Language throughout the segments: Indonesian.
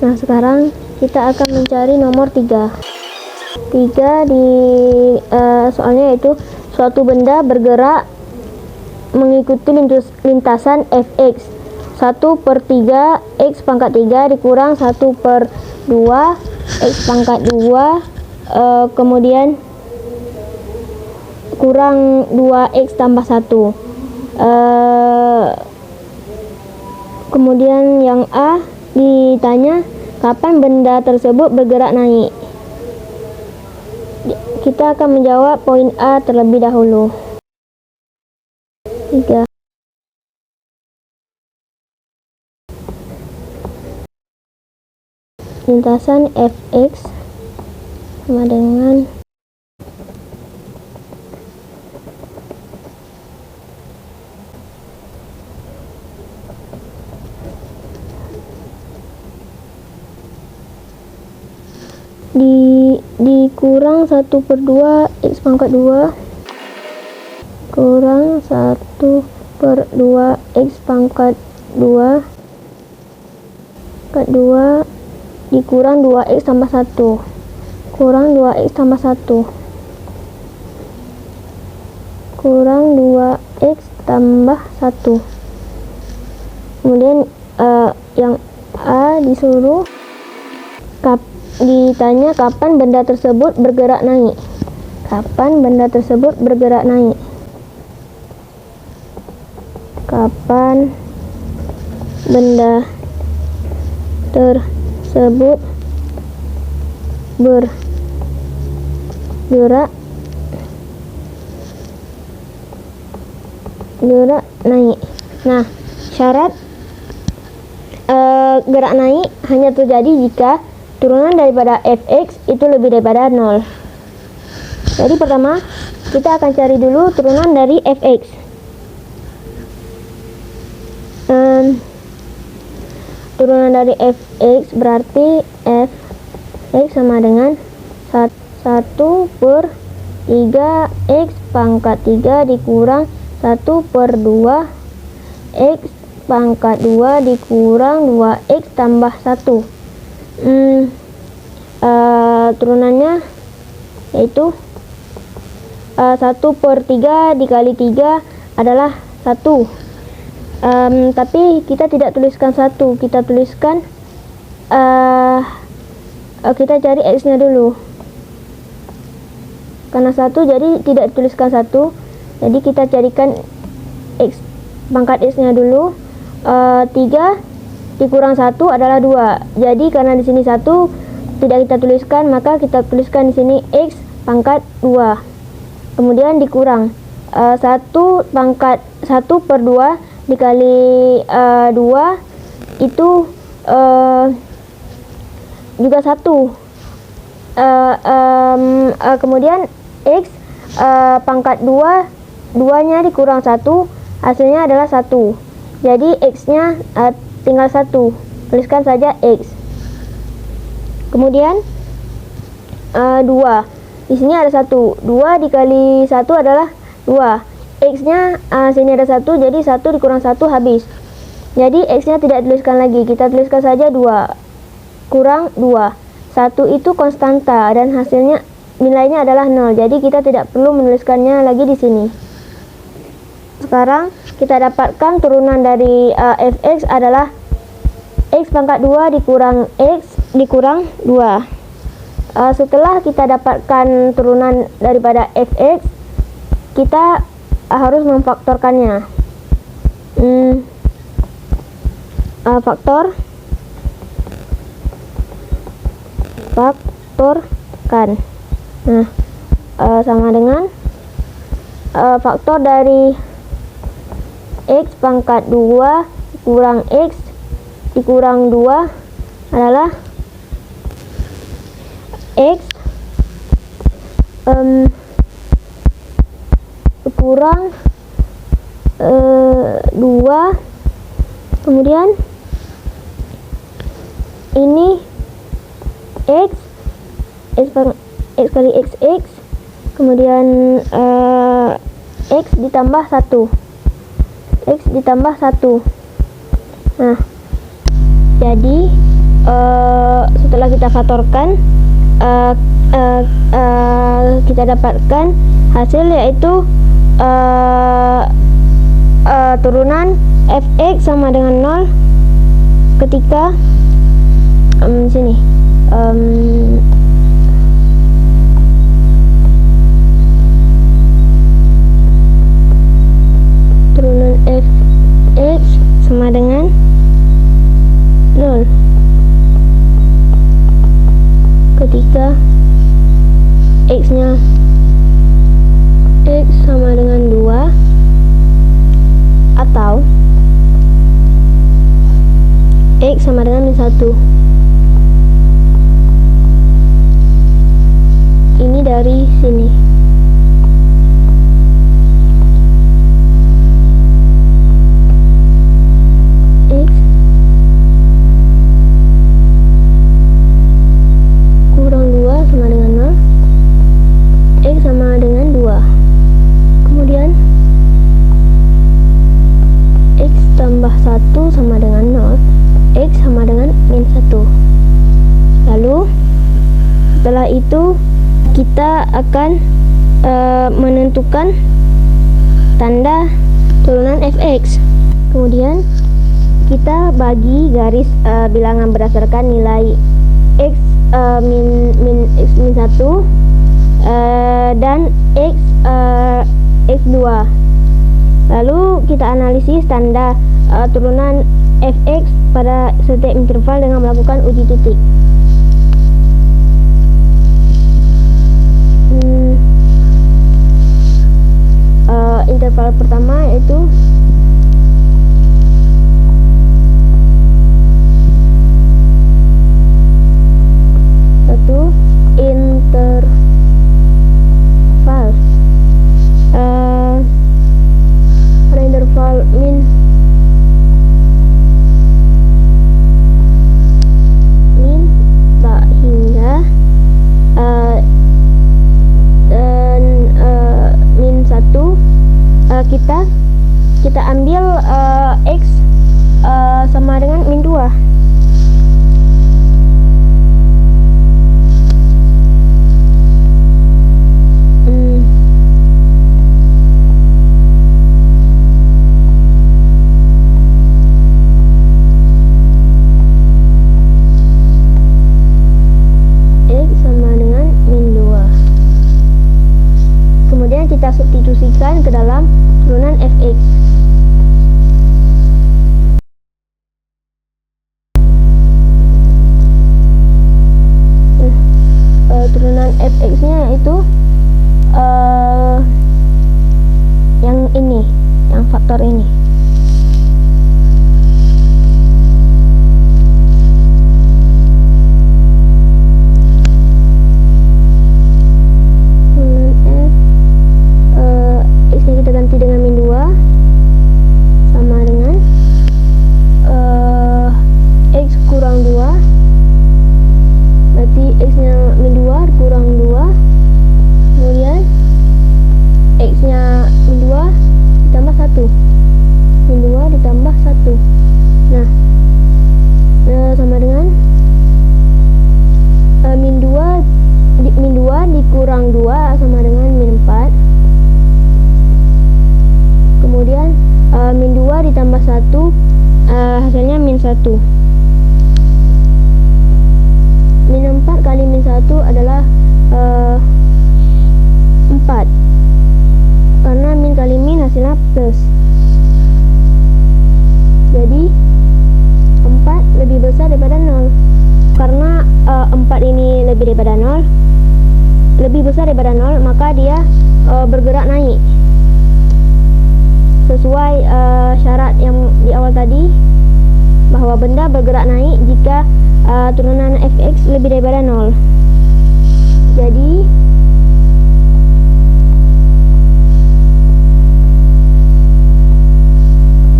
Nah, sekarang kita akan mencari nomor 3. 3 di soalnya yaitu suatu benda bergerak mengikuti lintasan fx. 1/3 x pangkat 3 dikurang 1/2 x pangkat 2 kemudian kurang 2x tambah 1. Kemudian yang A ditanya kapan benda tersebut bergerak naik. Kita akan menjawab poin A terlebih dahulu. 3. Lintasan fx sama dengan dikurang 1/2 x pangkat 2 kurang 1/2 x pangkat 2 dikurang 2x tambah 1 kurang 2x tambah 1 kurang 2x tambah 1. Kemudian yang A disuruh ditanya kapan benda tersebut bergerak naik. Kapan benda tersebut bergerak naik? Kapan benda tersebut bergerak naik. Nah, syarat gerak naik hanya terjadi jika turunan daripada fx itu lebih daripada 0. Jadi pertama kita akan cari dulu turunan dari fx. Turunan dari fx berarti fx sama dengan 1/3 x pangkat 3 dikurang 1/2 x pangkat 2 dikurang 2x tambah 1. Turunannya yaitu 1/3 dikali 3 adalah 1. Tapi kita tidak tuliskan 1, kita tuliskan kita cari x nya dulu karena 1 jadi tidak dituliskan 1, jadi kita carikan x pangkat x nya dulu. 3 dikurang 1 adalah 2. Jadi karena di sini 1 tidak kita tuliskan, maka kita tuliskan di sini x pangkat 2. Kemudian dikurang 1/2 dikali 2 itu juga 1. Kemudian x pangkat 2 nya dikurang 1 hasilnya adalah 1. Jadi x nya tinggal 1, tuliskan saja x. Kemudian 2, di sini ada 1, 2 dikali 1 adalah 2. X nya sini ada 1, jadi 1 dikurang 1 habis. Jadi x nya tidak tuliskan lagi, kita tuliskan saja 2 kurang 2. 1 itu konstanta dan hasilnya nilainya adalah 0, jadi kita tidak perlu menuliskannya lagi di sini. Sekarang kita dapatkan turunan dari fx adalah x pangkat 2 dikurang x dikurang 2. Setelah kita dapatkan turunan daripada fx, kita harus memfaktorkannya. Faktorkan. Nah, sama dengan faktor dari x pangkat 2 kurang x dikurang 2 adalah x kurang 2, kemudian ini x kali x, kemudian x ditambah 1. Nah, jadi setelah kita faktorkan, kita dapatkan hasil, yaitu turunan fx sama dengan 0 ketika sini turunan fx sama dengan 0 ketika x-nya x sama dengan 2 atau x sama dengan min 1. Ini dari sini. X kurang 2 sama dengan 0. X sama dengan 2. Kemudian X tambah 1 sama dengan 0. X sama dengan min 1. Lalu setelah itu kita akan menentukan tanda turunan fx. Kemudian kita bagi garis bilangan berdasarkan nilai x min 1 dan x2. Lalu kita analisis tanda turunan fx pada setiap interval dengan melakukan uji titik. Interval pertama yaitu interval pada interval min tak hingga dan min 1, kita ambil x sama dengan min 2. Kita substitusikan ke dalam turunan fx. Turunan fx-nya itu yang ini, yang faktor ini. Dengan min 2 sama dengan x kurang 2, berarti x nya min 2 kurang 2, kemudian x nya min 2 ditambah 1, min 2 ditambah 1. Nah, sama dengan min 2 dikurang 2 sama dengan min 4. Kemudian min 2 ditambah 1, hasilnya min 1. Min 4 kali min 1 adalah 4, karena min kali min hasilnya plus. Jadi 4 lebih besar daripada 0. Karena 4 ini lebih daripada 0, lebih besar daripada 0, maka dia bergerak naik sesuai syarat yang di awal tadi, bahwa benda bergerak naik jika turunan fx lebih daripada 0. Jadi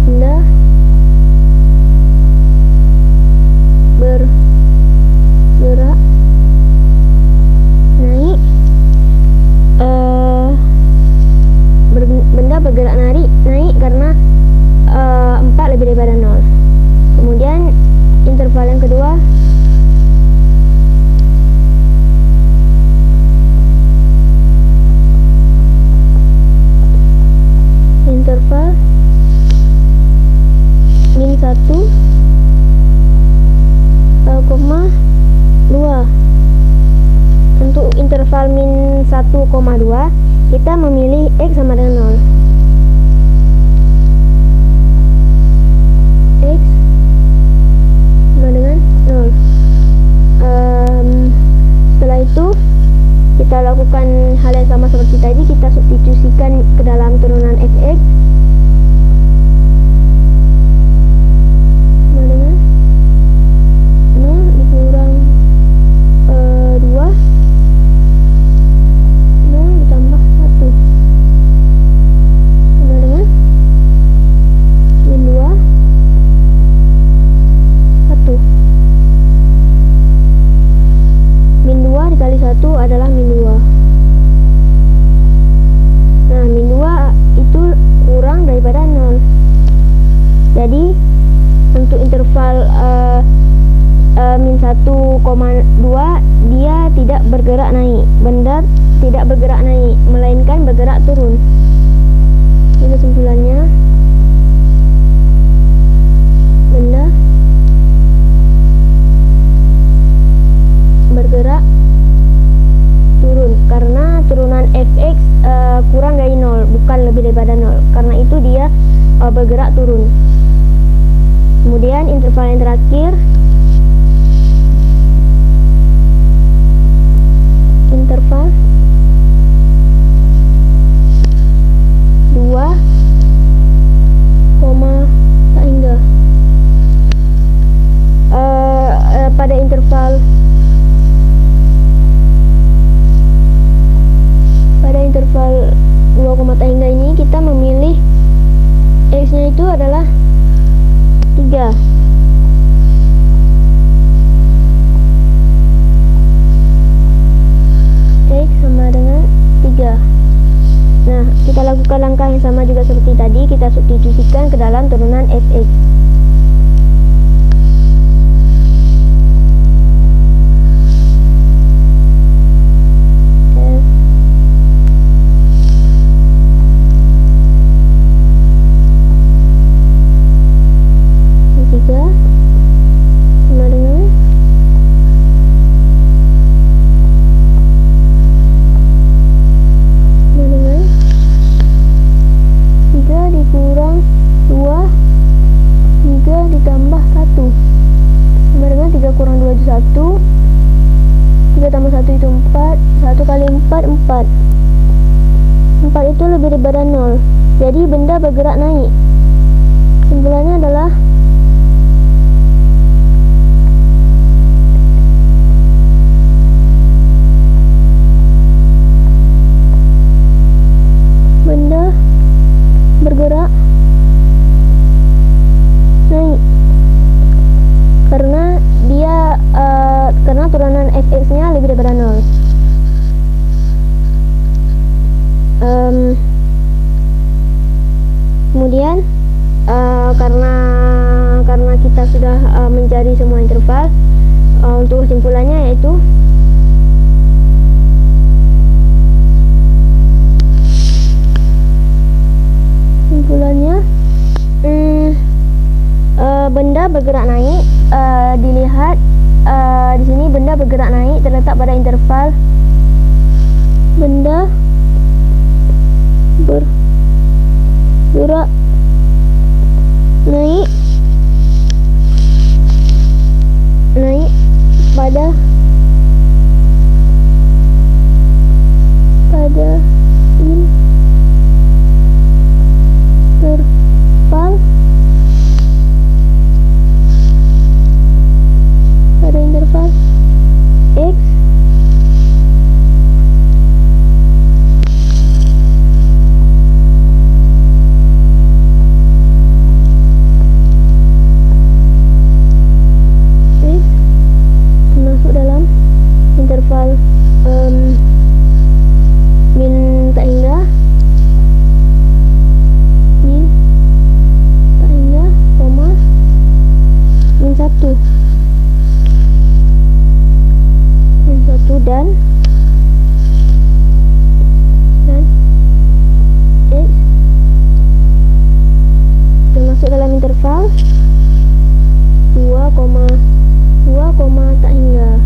benda bergerak naik, benda bergerak naik karena 4 lebih daripada 0. Kemudian interval yang kedua X sama dengan 0. X sama dengan 0. Setelah itu kita lakukan hal yang sama seperti tadi, kita substitusikan ke dalam turunan fx sama dengan 0 dikurang 2, 0 ditambah 1 sama dengan min 2, 1. Min 2 dikali 1 adalah min 2. Nah, min 2 itu kurang daripada 0. Jadi untuk interval min 1,2 dia tidak bergerak naik. Benda tidak bergerak naik, melainkan bergerak turun. Ini kesimpulannya. Benda bergerak turun karena turunan fx kurang dari 0, bukan lebih daripada 0. Karena itu dia bergerak turun. Kemudian interval yang terakhir, interval 2, tak hingga. Pada interval 2, tak hingga ini kita memilih x-nya itu adalah 3. X sama dengan 3. Nah, kita lakukan langkah yang sama juga seperti tadi, kita substitusikan ke dalam turunan fx. Itu lebih daripada 0. Jadi benda bergerak naik. Kesimpulannya adalah benda bergerak naik karena dia karena turunan fx-nya lebih daripada 0. Kemudian karena kita sudah mencari semua interval, untuk kesimpulannya yaitu benda bergerak naik. Dilihat di sini benda bergerak naik terletak pada interval benda bergerak naik pada interval x masuk dalam interval min tak hingga koma min 1 dan x termasuk dalam interval 2, tak hingga.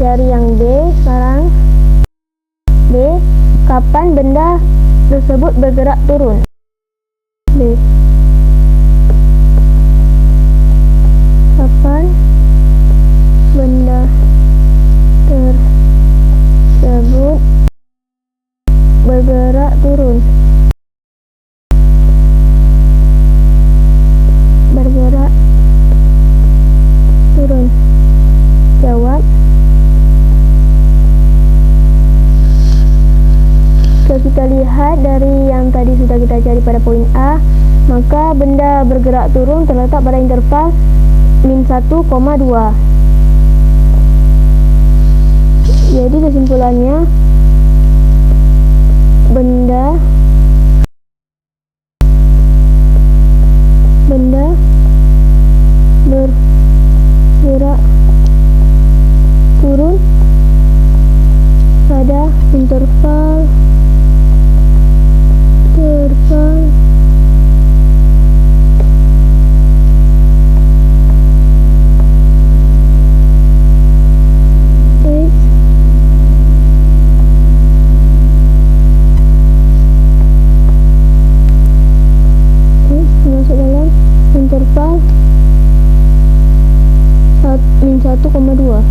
cari yang B sekarang. B, kapan benda tersebut bergerak turun? B, kapan benda tersebut bergerak turun? Bergerak turun. Jawab. Jika kita lihat dari yang tadi sudah kita cari pada poin A, maka benda bergerak turun terletak pada interval min 1,2. Jadi kesimpulannya, benda bergerak turun pada interval masuk dalam interval min 1,2.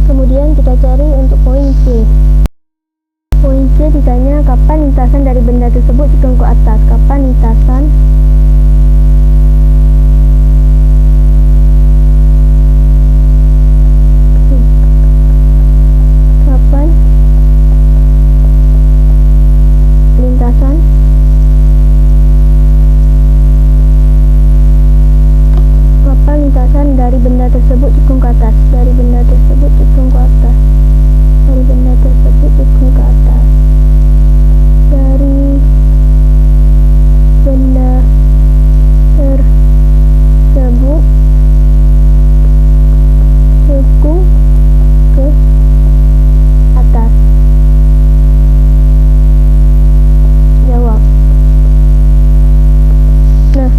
Kemudian kita cari untuk poin C. Poin C ditanya kapan lintasan dari benda tersebut cikung ke atas. Kapan lintasan dari benda tersebut cikung ke atas. Dari benda tersebut cikung ke atas. Dari benda tersebut cikung ke atas. Dari benda tersebut cikung ke atas. Jawab. Nah,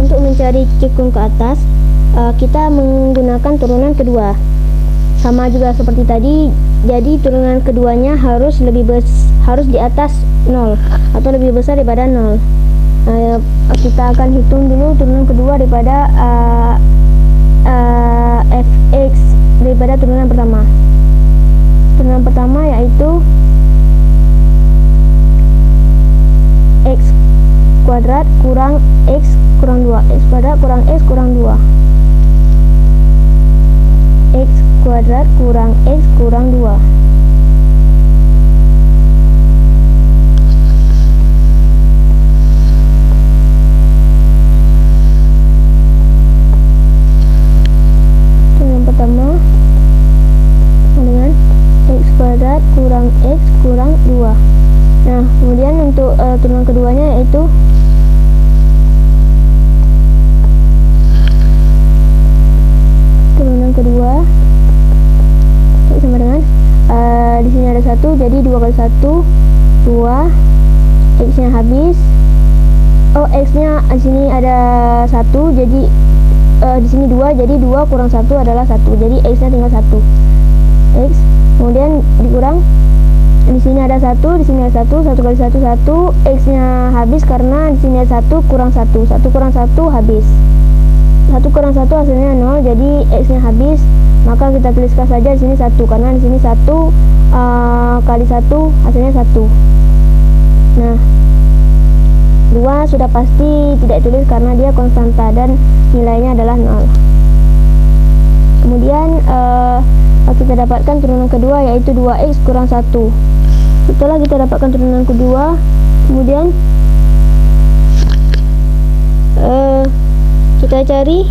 untuk mencari cikung ke atas, kita menggunakan turunan kedua, sama juga seperti tadi. Jadi turunan keduanya harus di atas 0 atau lebih besar daripada 0. Kita akan hitung dulu turunan kedua daripada fx daripada turunan pertama. Turunan pertama yaitu x kuadrat kurang x kurang 2. X kuadrat kurang x kurang 2. X kuadrat kurang x kurang 2. Yang pertama dengan x kuadrat kurang x kurang 2. Nah, kemudian untuk turunan keduanya yaitu turunan kedua sama dengan di sini ada 1, jadi 2 kali 1 2, x nya habis. X nya di sini ada 1, jadi di sini 2, jadi 2 kurang 1 adalah 1, jadi x nya tinggal 1. X kemudian dikurang, di sini ada 1, di sini ada 1, 1 kali 1 1, x nya habis karena di sini ada 1 kurang 1, 1 kurang 1 habis. 1 kurang 1 hasilnya 0, jadi x nya habis. Maka kita tuliskan saja di sini 1 karena di sini 1 kali 1 hasilnya 1. Nah, 2 sudah pasti tidak ditulis karena dia konstanta dan nilainya adalah 0. Kemudian kita dapatkan turunan kedua yaitu 2x kurang 1. Setelah kita dapatkan turunan kedua, kemudian kita cari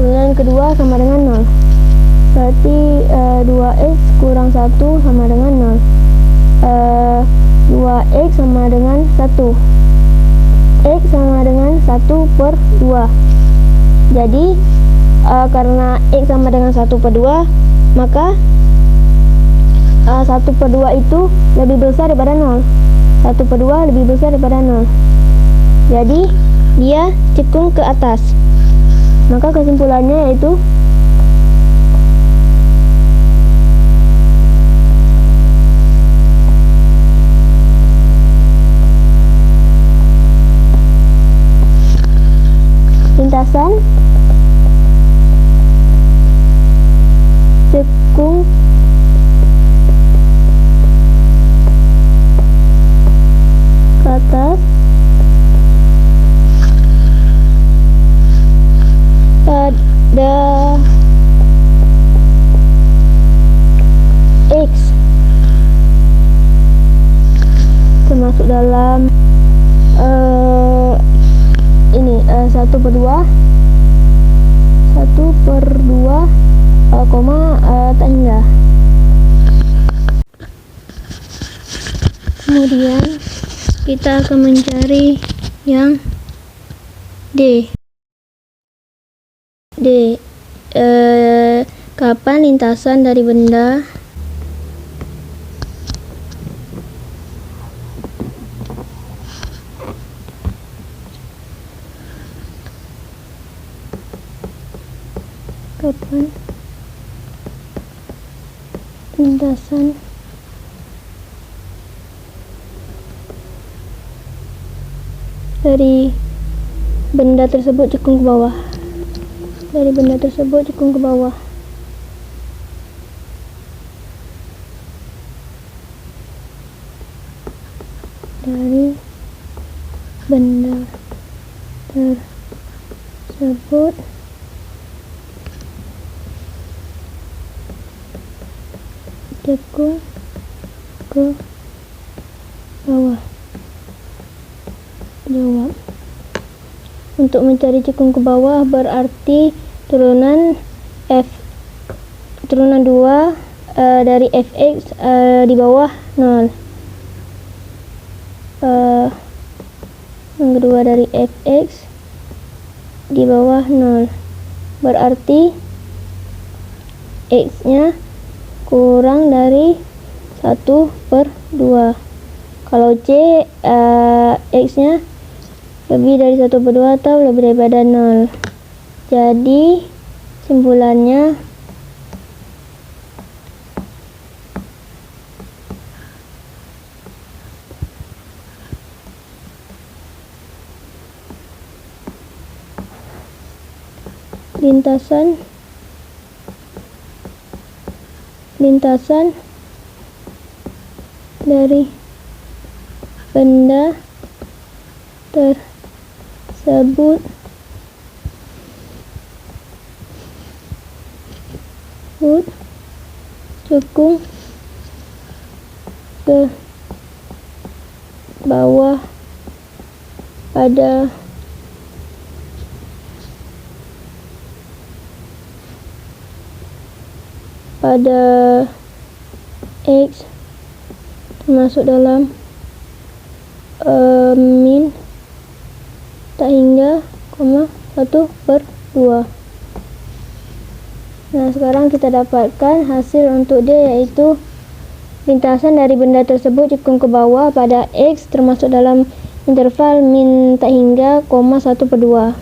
turunan kedua sama dengan 0. Berarti 2x kurang 1 sama dengan 0. 2x sama dengan 1. X sama dengan 1 per 2. Jadi karena x sama dengan 1 per 2, maka 1/2 itu lebih besar daripada 0. 1/2 lebih besar daripada 0. Jadi dia cekung ke atas. Maka kesimpulannya yaitu lintasan cekung ke atas pada X termasuk dalam ini 1/2 tak hingga. Kemudian kita akan mencari yang D. Kapan lintasan dari benda lintasan dari benda tersebut cekung ke bawah. Dari benda tersebut cekung ke bawah. Dari benda tersebut cekung ke bawah. Jawab. Untuk mencari cekung ke bawah berarti turunan 2 dari fx di bawah 0. Yang kedua dari fx di bawah 0 berarti x nya kurang dari 1/2. Kalau C x nya lebih dari 1/2 atau lebih daripada 0. Jadi simpulannya lintasan dari benda tersebut cekung ke bawah pada X termasuk dalam min tak hingga, 1/2. Nah, sekarang kita dapatkan hasil untuk D, yaitu lintasan dari benda tersebut cekung ke bawah pada X termasuk dalam interval min tak hingga, 1/2.